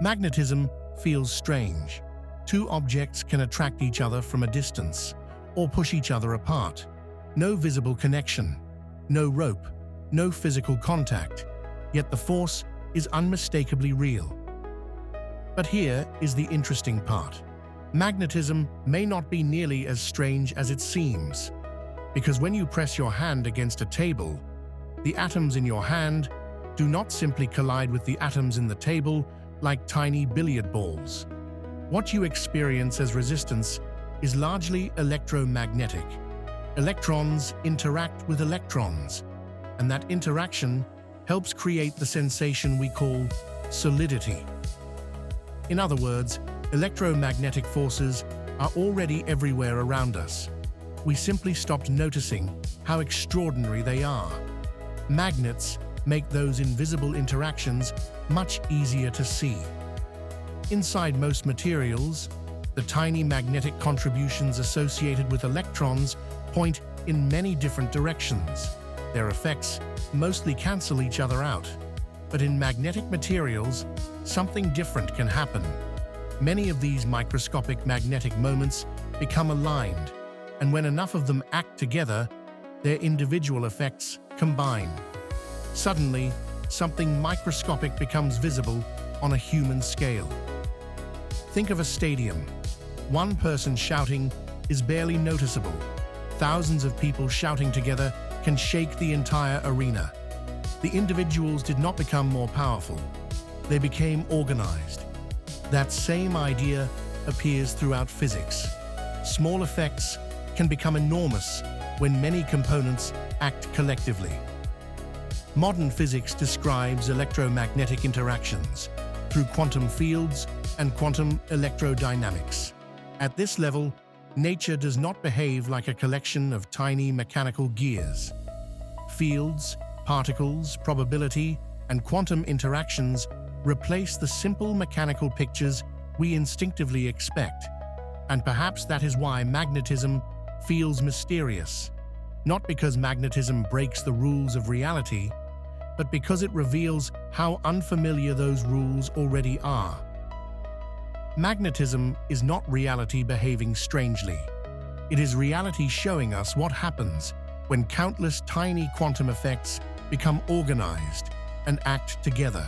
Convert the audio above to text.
Magnetism feels strange. Two objects can attract each other from a distance or push each other apart. No visible connection, no rope, no physical contact, yet the force is unmistakably real. But here is the interesting part. Magnetism may not be nearly as strange as it seems, because when you press your hand against a table, the atoms in your hand do not simply collide with the atoms in the table like tiny billiard balls. What you experience as resistance is largely electromagnetic. Electrons interact with electrons, and that interaction helps create the sensation we call solidity. In other words, electromagnetic forces are already everywhere around us. We simply stopped noticing how extraordinary they are. Magnets make those invisible interactions much easier to see. Inside most materials, the tiny magnetic contributions associated with electrons point in many different directions. Their effects mostly cancel each other out. But in magnetic materials, something different can happen. Many of these microscopic magnetic moments become aligned, and when enough of them act together, their individual effects combine. Suddenly, something microscopic becomes visible on a human scale. Think of a stadium. One person shouting is barely noticeable. Thousands of people shouting together can shake the entire arena. The individuals did not become more powerful. They became organized. That same idea appears throughout physics. Small effects can become enormous when many components act collectively. Modern physics describes electromagnetic interactions through quantum fields and quantum electrodynamics. At this level, nature does not behave like a collection of tiny mechanical gears. Fields, particles, probability, and quantum interactions replace the simple mechanical pictures we instinctively expect. And perhaps that is why magnetism feels mysterious. Not because magnetism breaks the rules of reality, but because it reveals how unfamiliar those rules already are. Magnetism is not reality behaving strangely. It is reality showing us what happens when countless tiny quantum effects become organized and act together.